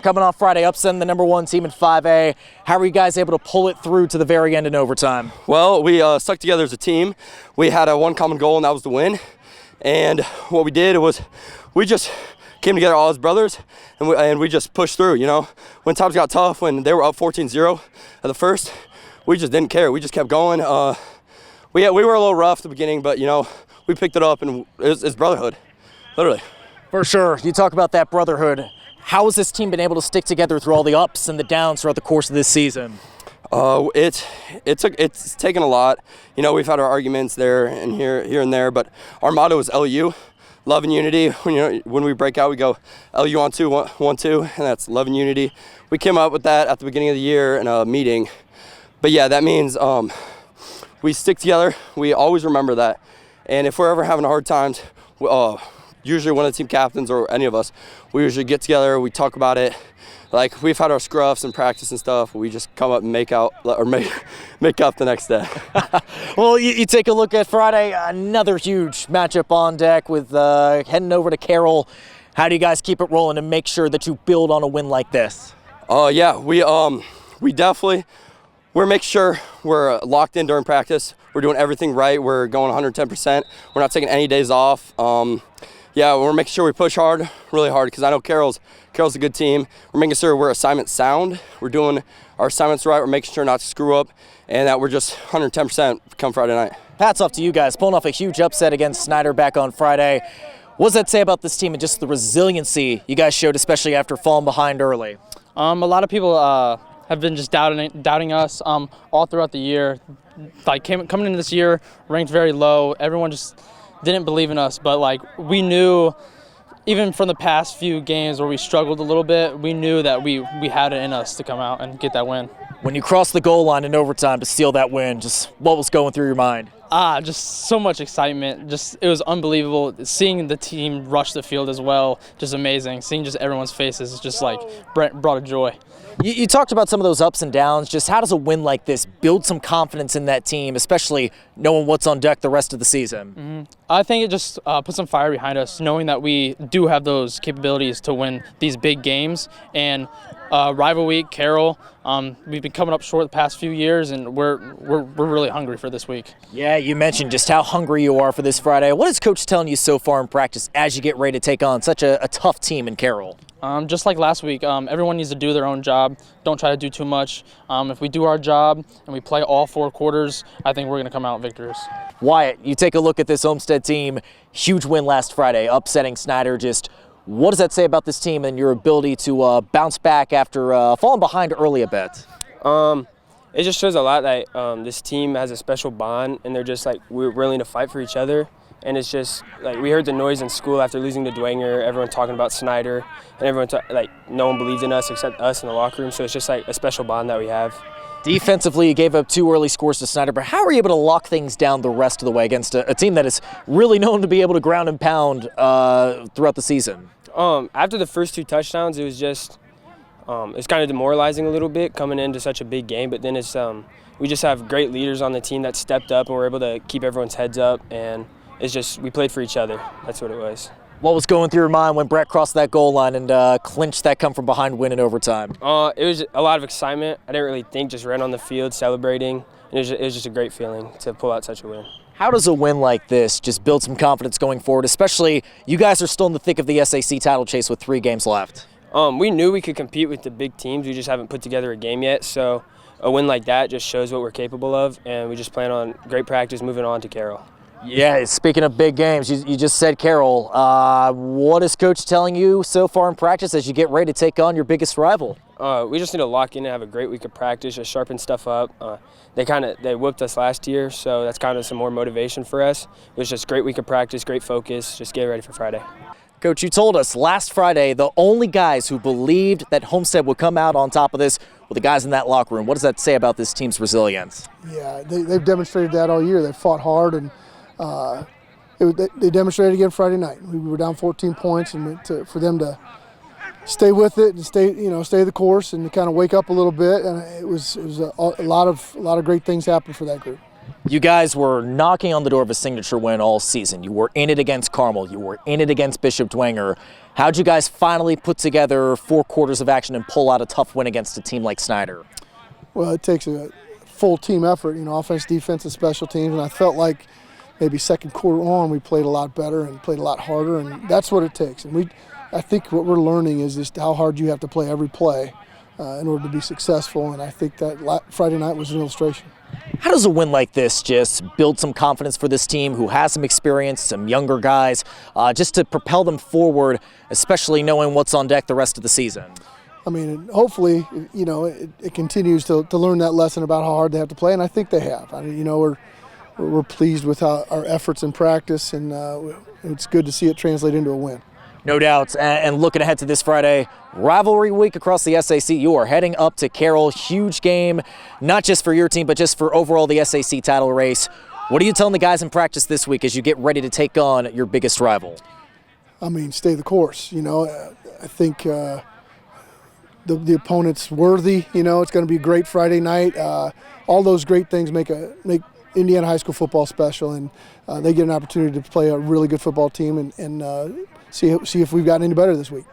Coming off Friday, upsetting the #1 team in 5A. How were you guys able to pull it through to the very end in overtime? Well, we stuck together as a team. We had one common goal, and that was to win. And what we did was we just came together all as brothers, and we just pushed through, When times got tough, when they were up 14-0 at the first, we just didn't care. We just kept going. We were a little rough at the beginning, but, we picked it up, and it's brotherhood, literally. For sure. You talk about that brotherhood. How has this team been able to stick together through all the ups and the downs throughout the course of this season? It's taken a lot. We've had our arguments there and here and there, but our motto is LU, love and unity. When we break out, we go LU on 2, 1-2, and that's love and unity. We came up with that at the beginning of the year in a meeting. But yeah, that means we stick together. We always remember that. And if we're ever having hard times, usually one of the team captains or any of us, we usually get together, we talk about it. Like, we've had our scruffs and practice and stuff. We just come up and make up the next day. Well, you take a look at Friday, another huge matchup on deck with heading over to Carroll. How do you guys keep it rolling and make sure that you build on a win like this? Yeah, we definitely, we're making sure we're locked in during practice. We're doing everything right. We're going 110%. We're not taking any days off. Yeah, we're making sure we push hard, really hard, because I know Carroll's a good team. We're making sure we're assignment sound. We're doing our assignments right. We're making sure not to screw up, and that we're just 110% come Friday night. Hats off to you guys, pulling off a huge upset against Snyder back on Friday. What does that say about this team and just the resiliency you guys showed, especially after falling behind early? A lot of people have been just doubting us all throughout the year. Like, coming into this year, ranked very low. Everyone just didn't believe in us, but we knew, even from the past few games where we struggled a little bit, we knew that we had it in us to come out and get that win. When you crossed the goal line in overtime to steal that win, just what was going through your mind? Just so much excitement. It was unbelievable. Seeing the team rush the field as well, just amazing. Seeing just everyone's faces, just brought a joy. You talked about some of those ups and downs. Just how does a win like this build some confidence in that team, especially knowing what's on deck the rest of the season? Mm-hmm. I think it just put some fire behind us, knowing that we do have those capabilities to win these big games. And rival week, Carroll, we've been coming up short the past few years, and we're really hungry for this week. Yeah, you mentioned just how hungry you are for this Friday. What is Coach telling you so far in practice as you get ready to take on such a tough team in Carroll? Just like last week, everyone needs to do their own job. Don't try to do too much. If we do our job and we play all 4 quarters, I think we're going to come out victorious. Wyatt, you take a look at this Homestead team. Huge win last Friday, upsetting Snyder. Just what does that say about this team and your ability to bounce back after falling behind early a bit? It just shows a lot that this team has a special bond, and they're just we're willing to fight for each other. And it's just we heard the noise in school after losing to Dwenger, everyone talking about Snyder, and everyone no one believed in us except us in the locker room. So it's just a special bond that we have. Defensively, you gave up 2 early scores to Snyder, but how are you able to lock things down the rest of the way against a team that is really known to be able to ground and pound throughout the season? After the first 2 touchdowns, it was just it's kind of demoralizing a little bit coming into such a big game. But then it's we just have great leaders on the team that stepped up, and we're able to keep everyone's heads up. And it's just we played for each other. That's what it was. What was going through your mind when Brett crossed that goal line and clinched that come-from-behind win in overtime? It was a lot of excitement. I didn't really think, just ran on the field celebrating. And it was just a great feeling to pull out such a win. How does a win like this just build some confidence going forward, especially you guys are still in the thick of the SAC title chase with 3 games left? We knew we could compete with the big teams. We just haven't put together a game yet. So a win like that just shows what we're capable of, and we just plan on great practice moving on to Carroll. Yeah, speaking of big games, you just said Carroll. What is Coach telling you so far in practice as you get ready to take on your biggest rival? We just need to lock in and have a great week of practice, just sharpen stuff up. They whooped us last year, so that's kind of some more motivation for us. It was just a great week of practice, great focus, just get ready for Friday. Coach, you told us last Friday the only guys who believed that Homestead would come out on top of this were the guys in that locker room. What does that say about this team's resilience? Yeah, they've demonstrated that all year. They've fought hard, and they demonstrated again Friday night. We were down 14 points, and for them to stay with it and stay the course and to kind of wake up a little bit, and it was a lot of great things happened for that group. You guys were knocking on the door of a signature win all season. You were in it against Carmel. You were in it against Bishop Dwenger. How'd you guys finally put together 4 quarters of action and pull out a tough win against a team like Snyder? Well, it takes a full team effort, offense, defense, and special teams. And I felt like maybe second quarter on we played a lot better and played a lot harder, and that's what it takes. And I think what we're learning is just how hard you have to play every play in order to be successful. And I think that Friday night was an illustration. How does a win like this just build some confidence for this team who has some experience, some younger guys, just to propel them forward, especially knowing what's on deck the rest of the season? I mean, hopefully, it continues to learn that lesson about how hard they have to play, and I think they have. I mean, we're pleased with our efforts in practice, and it's good to see it translate into a win. No doubt. And looking ahead to this Friday, rivalry week across the SAC. You are heading up to Carroll. Huge game, not just for your team, but just for overall the SAC title race. What are you telling the guys in practice this week as you get ready to take on your biggest rival? I mean, stay the course. I think the opponent's worthy. It's going to be a great Friday night. All those great things make Indiana high school football special, and they get an opportunity to play a really good football team and see if we've gotten any better this week.